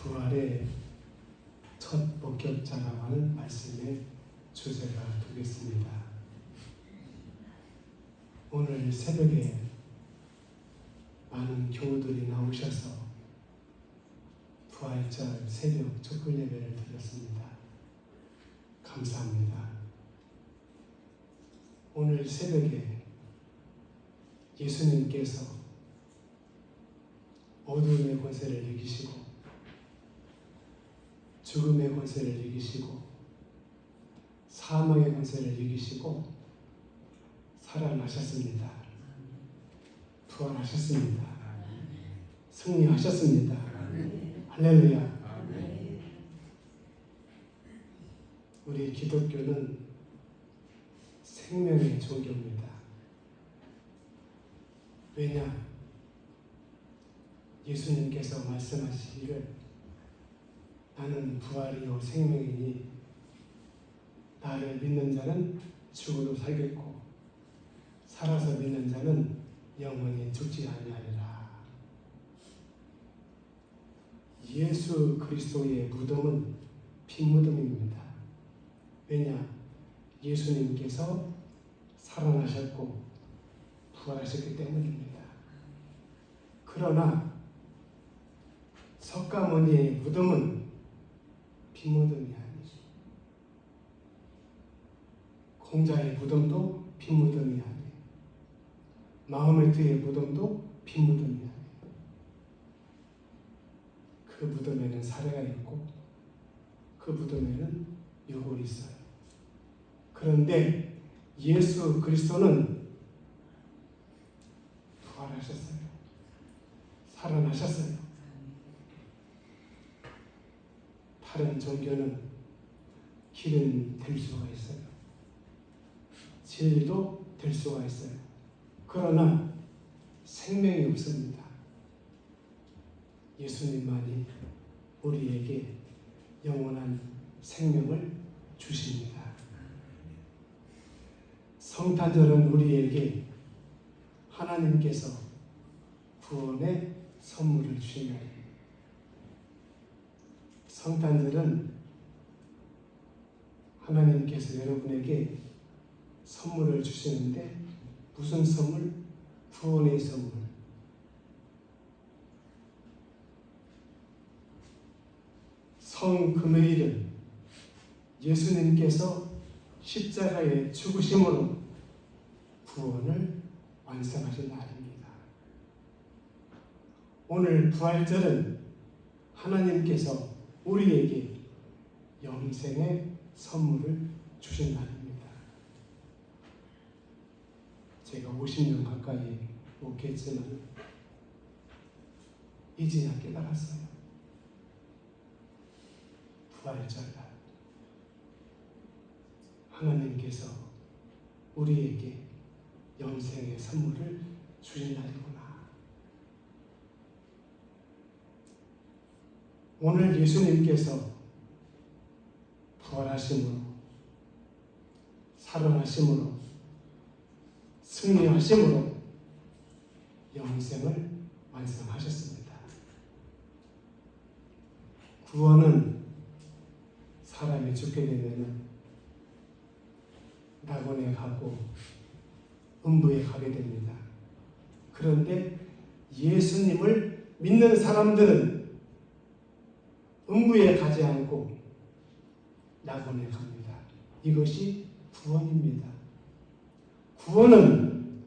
부활의 첫 목격자라고 하는 말씀의 주제가 되겠습니다. 오늘 새벽에 많은 교우들이 나오셔서 부활절 새벽 촛불 예배를 드렸습니다. 감사합니다. 오늘 새벽에 예수님께서 어두움의 권세를 이기시고 죽음의 권세를 이기시고 사망의 권세를 이기시고 살아나셨습니다. 부활하셨습니다. 승리하셨습니다. 할렐루야. 우리 기독교는 생명의 종교입니다. 왜냐? 예수님께서 말씀하시기를 나는 부활이요 생명이니 나를 믿는 자는 죽어도 살겠고 살아서 믿는 자는 영원히 죽지 아니하리라. 예수 그리스도의 무덤은 빈무덤입니다. 왜냐? 예수님께서 살아나셨고 부활하셨기 때문입니다. 그러나 석가모니의 무덤은 빈무덤이 아니죠. 공자의 무덤도 빈무덤이 아니에요. 마호메트의 무덤도 빈무덤이 아니에요. 그 무덤에는 사례가 있고 그 무덤에는 유골이 있어요. 그런데 예수 그리스도는 부활하셨어요. 살아나셨어요. 다른 종교는 길은 될 수가 있어요. 진리도 될 수가 있어요. 그러나 생명이 없습니다. 예수님만이 우리에게 영원한 생명을 주십니다. 성탄절은 우리에게 하나님께서 구원의 선물을 주신 날입니다. 성탄절은 하나님께서 여러분에게 선물을 주시는데 무슨 선물? 구원의 선물. 성금요일은 예수님께서 십자가에 죽으심으로 구원을 완성하신 날입니다. 오늘 부활절은 하나님께서 우리에게 영생의 선물을 주신 날입니다. 제가 50년 가까이 목회했지만 이제야 깨달았어요. 부활절날 하나님께서 우리에게 영생의 선물을 주신 날이구나. 오늘 예수님께서 부활하심으로 살아나심으로 승리하심으로 영생을 완성하셨습니다. 구원은 사람이 죽게 되면 낙원에 가고 음부에 가게 됩니다. 그런데 예수님을 믿는 사람들은 음부에 가지 않고 낙원에 갑니다. 이것이 구원입니다. 구원은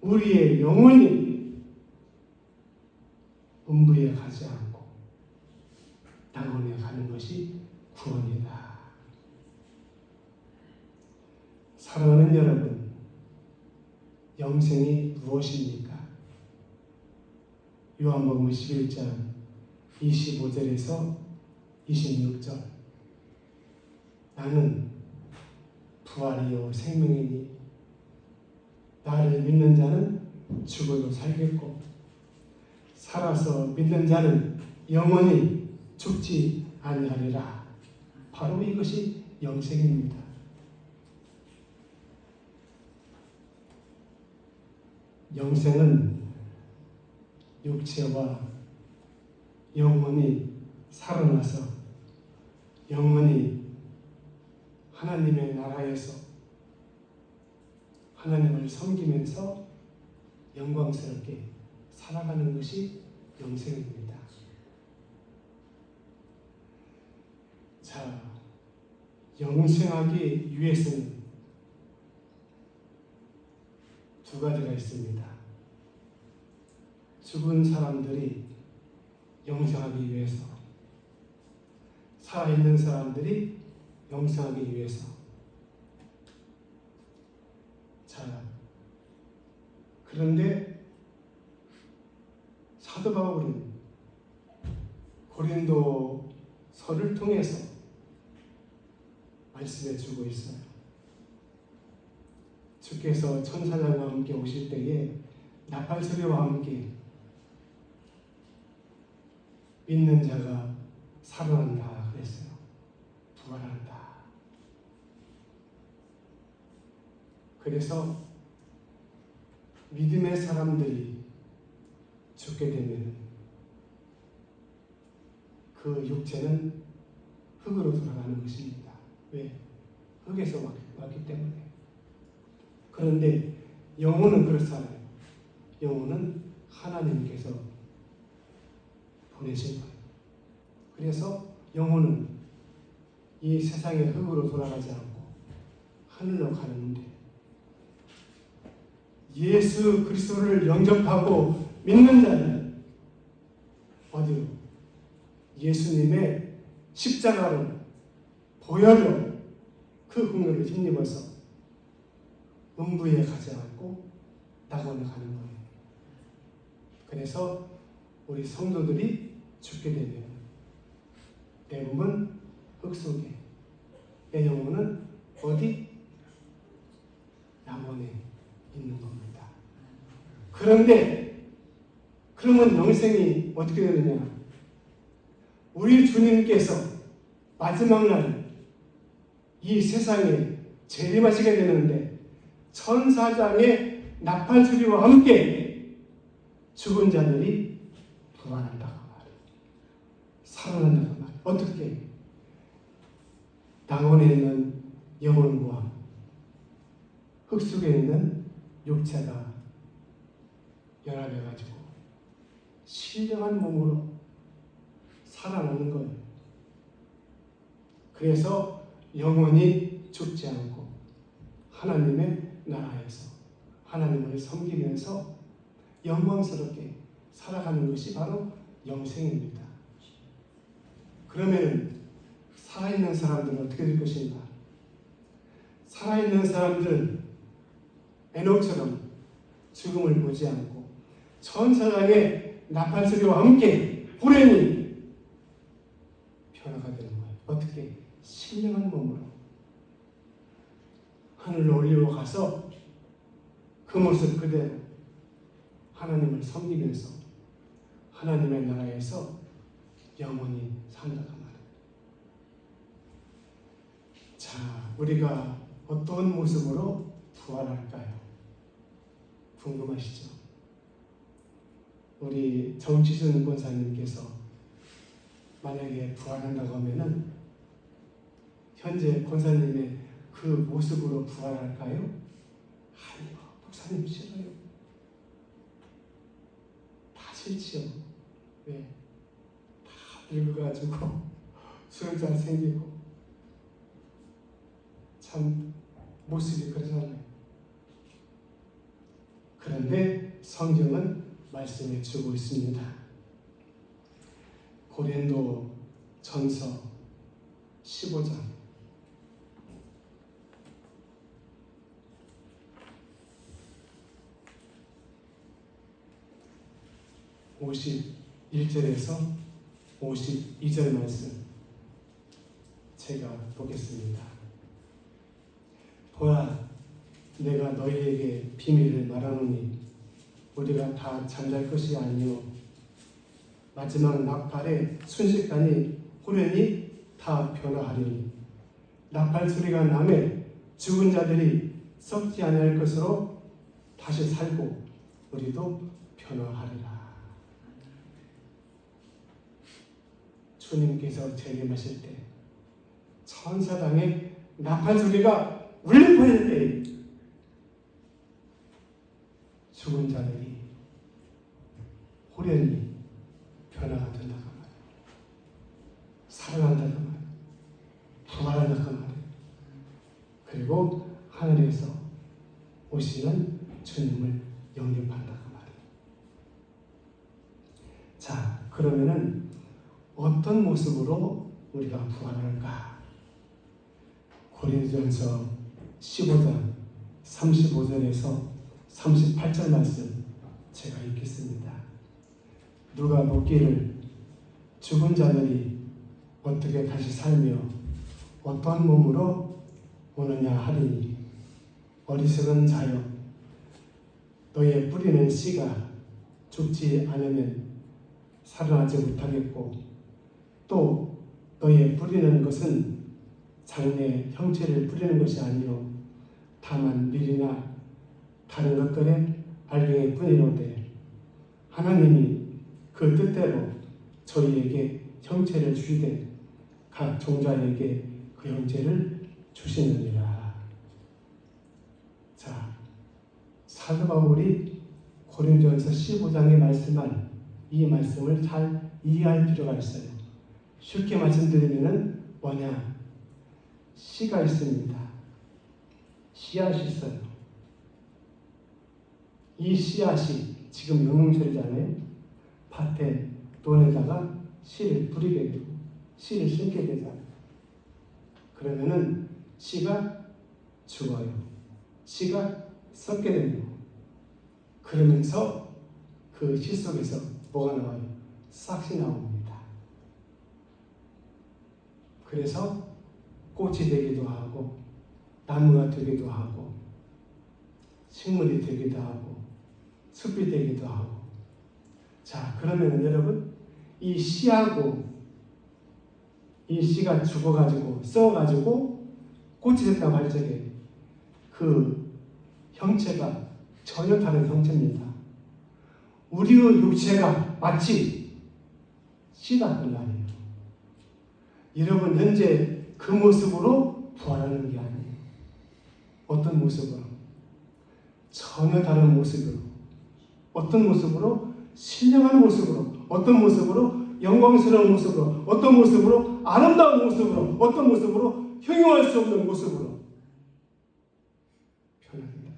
우리의 영혼이 음부에 가지 않고 낙원에 가는 것이 구원이다. 사랑하는 여러분, 영생이 무엇입니까? 요한복음 11장 25절에서 26절 나는 부활이요 생명이니 나를 믿는 자는 죽어도 살겠고 살아서 믿는 자는 영원히 죽지 아니하리라. 바로 이것이 영생입니다. 영생은 육체와 영혼이 살아나서 영원히 하나님의 나라에서 하나님을 섬기면서 영광스럽게 살아가는 것이 영생입니다. 자, 영생하기 위해서는 두 가지가 있습니다. 죽은 사람들이 영생하기 위해서, 살아있는 사람들이 영생하기 위해서. 자, 그런데 사도 바울은 고린도서를 통해서 말씀해 주고 있어요. 주께서 천사장과 함께 오실 때에 나팔소리와 함께 믿는 자가 살아난다 그랬어요. 부활한다. 그래서 믿음의 사람들이 죽게 되면 그 육체는 흙으로 돌아가는 것입니다. 왜? 흙에서 왔기 때문에. 그런데 영혼은 그렇지 않아요. 영혼은 하나님께서 보내신 거예요. 그래서 영혼은 이 세상의 흙으로 돌아가지 않고 하늘로 가는데, 예수 그리스도를 영접하고 믿는 자는 어디로? 예수님의 십자가로, 보혈로 그 흥을 힘입어서 음부에 가지 않고 낙원에 가는 거예요. 그래서 우리 성도들이 죽게 되면 내 몸은 흙 속에, 내 영혼은 어디? 낙원에 있는 겁니다. 그런데 그러면 영생이 어떻게 되느냐? 우리 주님께서 마지막 날 이 세상에 재림하시게 되는데 천사장의 나팔소리와 함께 죽은 자들이 부활한다고 말해요. 살아난다고 말해요. 어떻게? 낙원에 있는 영혼과 흙 속에 있는 육체가 연합해가지고 신령한 몸으로 살아나는 거예요. 그래서 영원히 죽지 않고 하나님의 나라에서 하나님을 섬기면서 영광스럽게 살아가는 것이 바로 영생입니다. 그러면 살아있는 사람들은 어떻게 될 것인가? 살아있는 사람들은 에녹처럼 죽음을 보지 않고 천사장의 나팔소리와 함께 후련히 변화가 되는 거예요. 어떻게? 신령한 몸으로 하늘로 올라가서 그 모습 그대로 하나님을 섬기면서 하나님의 나라에서 영원히 산다고 말해요. 자, 우리가 어떤 모습으로 부활할까요? 궁금하시죠? 우리 정치순 권사님께서 만약에 부활한다고 하면은 현재 권사님의 그 모습으로 부활할까요? 아니요, 목사님 싫어요. 다 싫지요. 왜? 다 늙어가지고 수혈자 생기고 참 모습이 그러잖아요. 그런데 성경은 말씀해 주고 있습니다. 고린도 전서 15장 51절에서 52절 말씀 제가 보겠습니다. 보라, 내가 너희에게 비밀을 말하노니 우리가 다 잠잘 것이 아니요 마지막 나팔에 순식간에 후련히 다 변화하리니 나팔 소리가 나매 죽은 자들이 썩지 아니할 것으로 다시 살고 우리도 변화하리라. 주님께서 재림하실 때 천사당의 나팔 소리가 울려 퍼질 때 죽은 자들이 호련히 변화가 된다고 말이에요. 살아난다고 말이에요. 부활한다고 말이에요. 그리고 하늘에서 오시는 주님을 영접한다고 말이에요. 자, 그러면은 어떤 모습으로 우리가 부활할까? 고린도전서 15장 35절에서 38절 말씀 제가 읽겠습니다. 누가 묻기를 죽은 자들이 어떻게 다시 살며 어떤 몸으로 오느냐 하리니 어리석은 자여 너의 뿌리는 씨가 죽지 않으면 살아나지 못하겠고 또 너의 뿌리는 것은 장래의 형체를 뿌리는 것이 아니요 다만 밀이나 다른 것들의 알갱이 뿐이로되 하나님이 그 뜻대로 저희에게 형체를 주시되 각 종자에게 그 형체를 주시느니라. 자, 사도 바울이 고린도전서 15장에 말씀한 이 말씀을 잘 이해할 필요가 있어요. 쉽게 말씀드리면은 뭐냐? 씨가 있습니다. 씨앗이 있어요. 이 씨앗이 지금 영농철이잖아요. 밭에 논에다가 씨를 뿌리게 되고 씨를 심게 되잖아요. 그러면은 씨가 죽어요. 씨가 썩게 됩니다. 그러면서 그 씨 속에서 뭐가 나와요? 싹이 나옵니다. 그래서 꽃이 되기도 하고 나무가 되기도 하고 식물이 되기도 하고 숲이 되기도 하고. 자, 그러면 여러분 이 씨하고 이 씨가 죽어가지고 썩어가지고 꽃이 됐다고 할 적에 그 형체가 전혀 다른 형체입니다. 우리의 육체가 마치 씨 같은 말이에요. 여러분 현재 그 모습으로 부활하는 게 아니에요. 어떤 모습으로? 전혀 다른 모습으로. 어떤 모습으로? 신령한 모습으로. 어떤 모습으로? 영광스러운 모습으로. 어떤 모습으로? 아름다운 모습으로. 어떤 모습으로? 형용할 수 없는 모습으로 변합니다.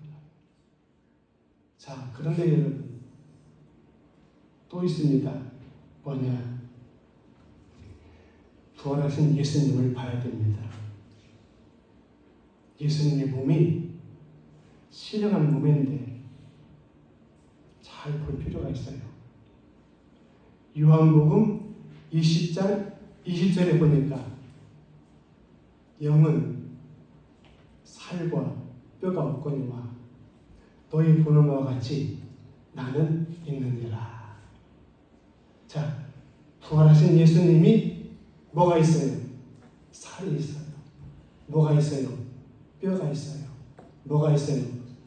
자, 그런데 여러분 또 있습니다. 뭐냐? 부활하신 예수님을 봐야 됩니다. 예수님의 몸이 신령한 몸인데 잘 볼 필요가 있어요. 요한복음 20장 20절에 보니까 영은 살과 뼈가 없거니와 너희 보는 바와 같이 나는 있느니라. 자, 부활하신 예수님이 뭐가 있어요? 살이 있어요. 뭐가 있어요? 뼈가 있어요. 뭐가 있어요?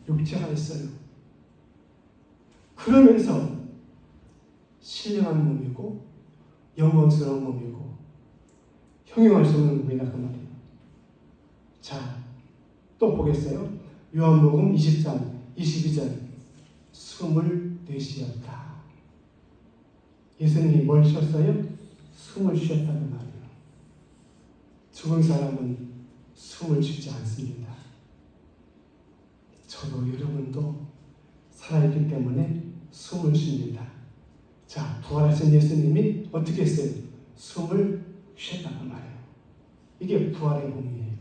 육체가 있어요. 그러면서 신령한 몸이고 영광스러운 몸이고 형용할 수 없는 몸이다 그 말이에요. 자, 또 보겠어요? 요한복음 20장 22절 24시였다. 예수님이 뭘 쉬었어요? 숨을 쉬었다는 말이에요. 죽은 사람은 숨을 쉬지 않습니다. 저도 여러분도 살아있기 때문에 숨을 쉽니다. 자, 부활하신 예수님이 어떻게 했어요? 숨을 쉬었다는 말이에요. 이게 부활의 몸이에요.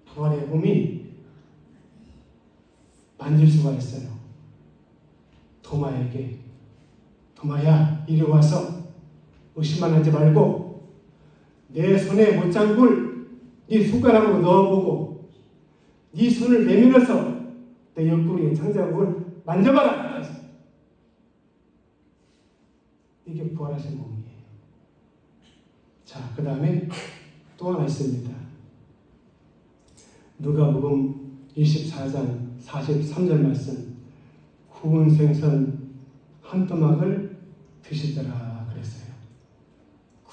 부활의 몸이 만질 수가 있어요. 도마에게 도마야 이리 와서 의심만 하지 말고 내 손에 못장굴 네 손가락으로 넣어보고 네 손을 내밀어서 내 옆구리에 장자국을 만져봐라. 이게 부활하신 몸이에요. 자, 그 다음에 또 하나 있습니다. 누가복음 24장 43절 말씀 구운 생선 한 토막을 드시더라 그랬어요.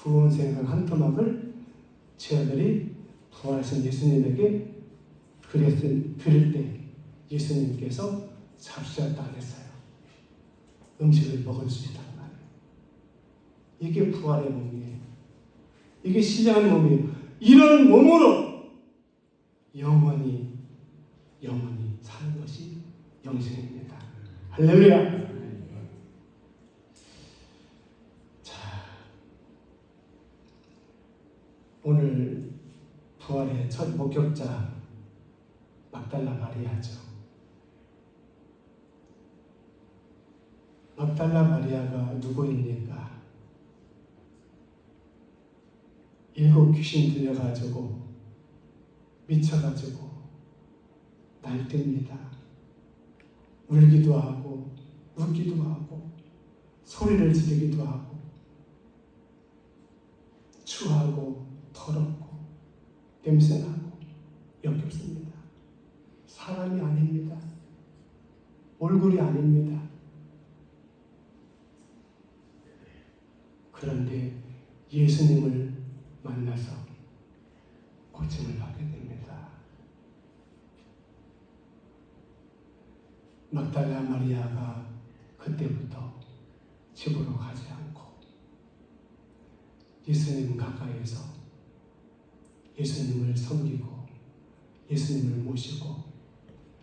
구원 생각 한 토막을 제 아들이 부활하신 예수님에게 드릴 때 예수님께서 잡수셨다 그랬어요. 음식을 먹을 수 있다는 말이에요. 이게 부활의 몸이에요. 이게 신령한 몸이에요. 이런 몸으로 영원히 사는 것이 영생입니다. 할렐루야. 자, 오늘 부활의 첫 목격자 막달라 마리아죠. 막달라 마리아가 누구입니까? 7 귀신 들려가지고 미쳐가지고 날듭니다. 울기도 하고 웃기도 하고 소리를 지르기도 하고 추하고 더럽고 냄새나고 역겹습니다. 사람이 아닙니다. 얼굴이 아닙니다. 그런데 예수님을 만나서 고침을 받게 됩니다. 막달라 마리아가 그때부터 집으로 가지 않고 예수님 가까이에서 예수님을 섬기고 예수님을 모시고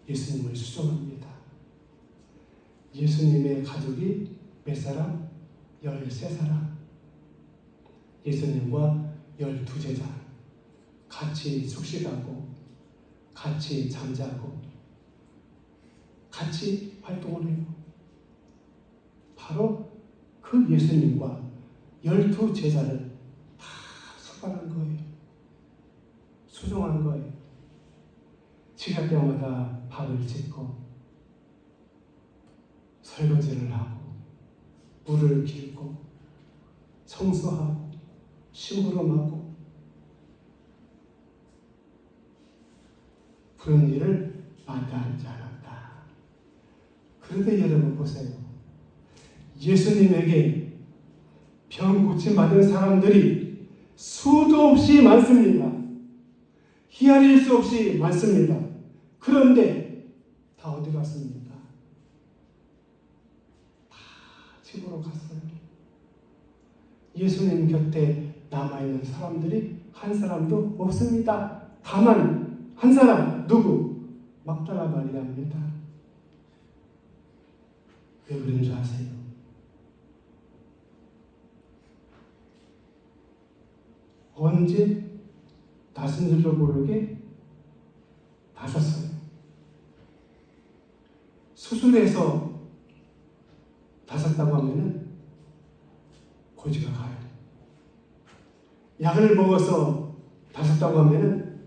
예수님을 수종합니다. 예수님의 가족이 몇 사람? 13사람. 예수님과 12제자 같이 숙식하고 같이 잠자고 같이 활동을 해요. 바로 그 예수님과 12제자를 다 수발한 거예요. 수종한 거예요. 지날 때마다 밥을 짓고 설거지를 하고 물을 길고 청소하고 심부름하고 그런 일을 마다하지 않았다. 그런데 여러분 보세요. 예수님에게 병 고침받은 사람들이 수도 없이 많습니다. 헤아릴 수 없이 많습니다. 그런데 다 어디 갔습니까? 다 집으로 갔어요. 예수님 곁에 남아있는 사람들이 한 사람도 없습니다. 다만 한 사람, 누구? 막달라 마리아입니다. 왜 그런 줄 아세요? 언제 다른 줄도 모르게 다쳤어요. 수술해서 다쳤다고 하면은 고지가 가요. 약을 먹어서 다쳤다고 하면은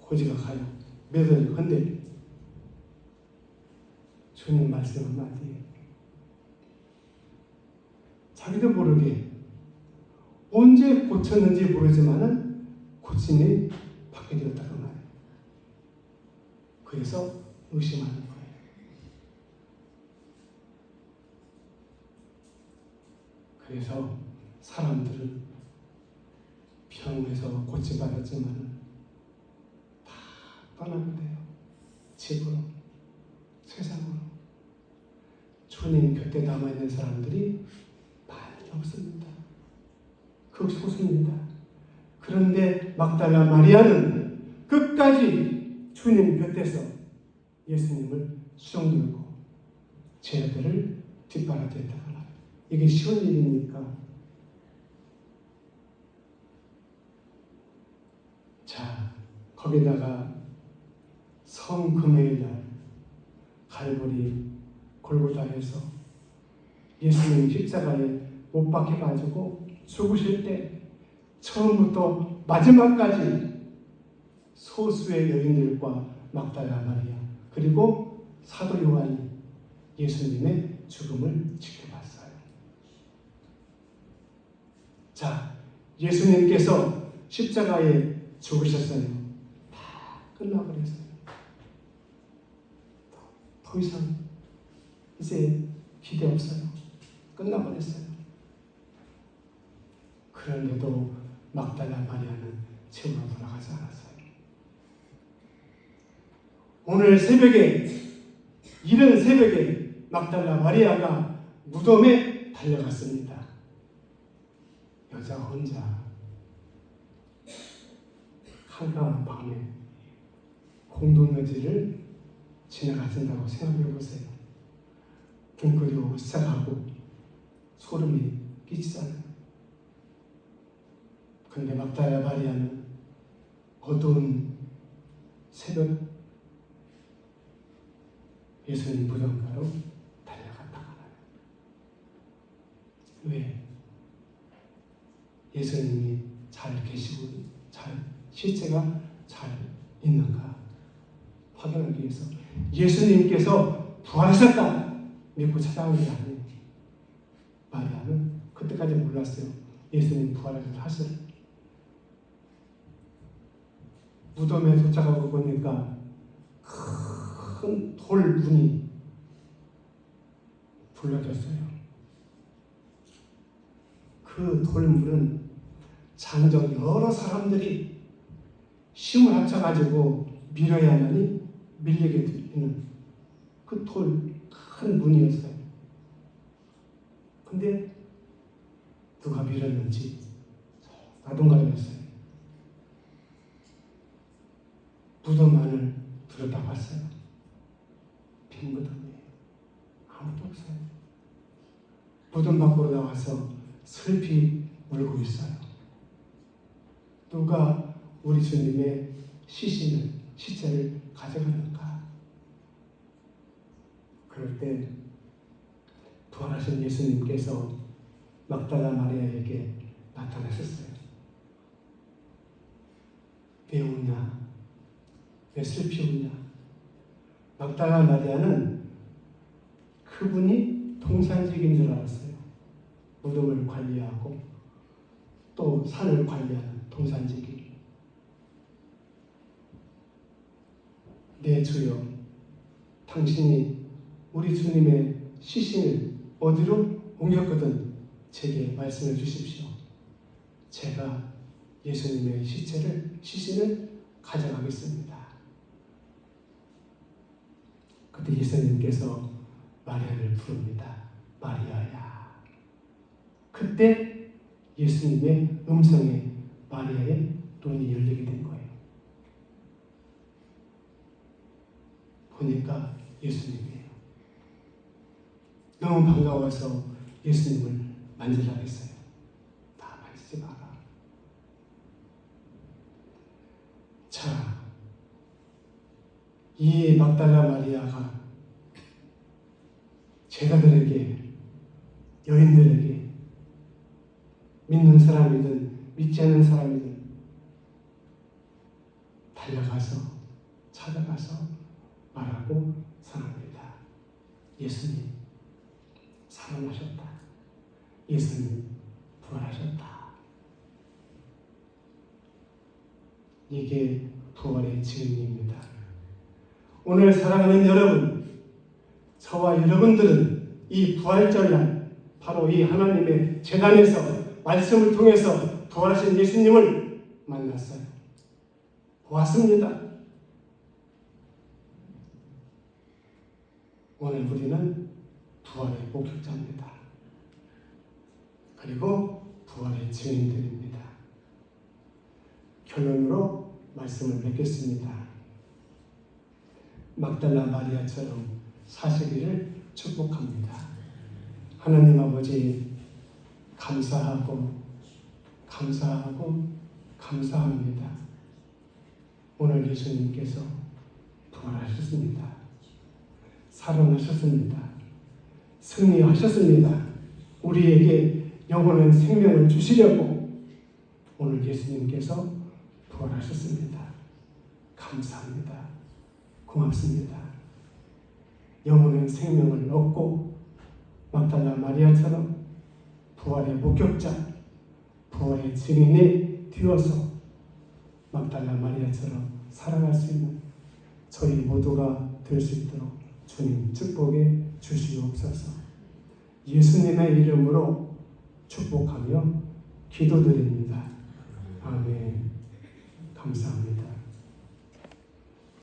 고지가 가요. 매달. 근데 주님 말씀 한마디예요. 자기도 모르게 언제 고쳤는지 모르지만은 고침이 받게 되었다고 말해요. 그래서 의심하는 거예요. 그래서 사람들은 병에서 고침받았지만 다 떠나게 돼요. 집으로, 세상으로. 주님 곁에 남아있는 사람들이 많이 없습니다. 극소수입니다. 그런데 막달라 마리아는 끝까지 주님 곁에서 예수님을 수종들고 제자들을 뒷바라지했다고 말해요. 이게 쉬운 일입니까? 자, 거기다가 성금요일날 갈보리 골고다에서 예수님 십자가에 못 박혀가지고 죽으실 때 처음부터 마지막까지 소수의 여인들과 막달라 마리아 그리고 사도 요한이 예수님의 죽음을 지켜봤어요. 자, 예수님께서 십자가에 죽으셨어요. 다 끝나버렸어요. 더 이상 이제 기대 없어요. 끝나버렸어요. 그런데도 막달라 마리아는 집으로 돌아가지 않았어요. 오늘 새벽에, 이른 새벽에 막달라 마리아가 무덤에 달려갔습니다. 여자 혼자 한가한 밤에 공동묘지를 지나가신다고 생각해 보세요. 등골이 시작하고 소름이 끼치잖아요. 그런데 막달라 마리아는 어두운 새벽 예수님 무덤가로 달려갔다 가요. 왜? 예수님이 잘 계시고 실제가 잘 있는가 확인하기 위해서 예수님께서 부활하셨다 믿고 찾아온 게 아니에요. 마리아는 그때까지 몰랐어요. 예수님 부활하신 사실을. 무덤에 도착하고 보니까 큰 돌문이 불러졌어요. 그 돌문은 장정 여러 사람들이 힘을 합쳐가지고 밀어야만이 밀리게 되는 그 돌 큰 문이었어요. 근데 누가 밀었는지 나동가였어요. 무덤 안을 들여다봤어요. 빈 무덤이에요. 아무도 없어요. 무덤 밖으로 나와서 슬피 울고 있어요. 누가 우리 주님의 시체를 가져가는가? 그럴 때 부활하신 예수님께서 막달라 마리아에게 나타나셨어요. 왜 우냐? 왜 슬피 우냐? 막달라 마리아는 그분이 동산직인 줄 알았어요. 무덤을 관리하고 또 산을 관리하는 동산직이. 네 주여, 당신이 우리 주님의 시신을 어디로 옮겼거든 제게 말씀해 주십시오. 제가 예수님의 시신을 가져가겠습니다. 그때 예수님께서 마리아를 부릅니다. 마리아야. 그때 예수님의 음성에 마리아의 눈이 열리게 된 거예요. 보니까 예수님이에요. 너무 반가워서 예수님을 만지려고 했어요. 나 만지지 마라. 자, 이 막달라 마리아가 제자들에게, 여인들에게, 믿는 사람이든 믿지 않는 사람이든 달려가서 찾아가서 말하고 선합니다. 예수님 살아나셨다. 예수님 부활하셨다. 이게 부활의 증인입니다. 오늘 사랑하는 여러분, 저와 여러분들은 이 부활절날 바로 이 하나님의 제단에서 말씀을 통해서 부활하신 예수님을 만났어요. 보았습니다. 오늘 우리는 부활의 목격자입니다. 그리고 부활의 증인들입니다. 결론으로 말씀을 맺겠습니다. 막달라 마리아처럼 사시기를 축복합니다. 하나님 아버지, 감사합니다. 오늘 예수님께서 부활하셨습니다. 살아나셨습니다. 승리하셨습니다. 우리에게 영원한 생명을 주시려고 오늘 예수님께서 부활하셨습니다. 감사합니다. 고맙습니다. 영원한 생명을 얻고 막달라 마리아처럼 부활의 목격자, 부활의 증인이 되어서 막달라 마리아처럼 살아갈 수 있는 저희 모두가 될 수 있도록 주님 축복해 주시옵소서. 예수님의 이름으로 축복하며 기도드립니다. 아멘. 감사합니다.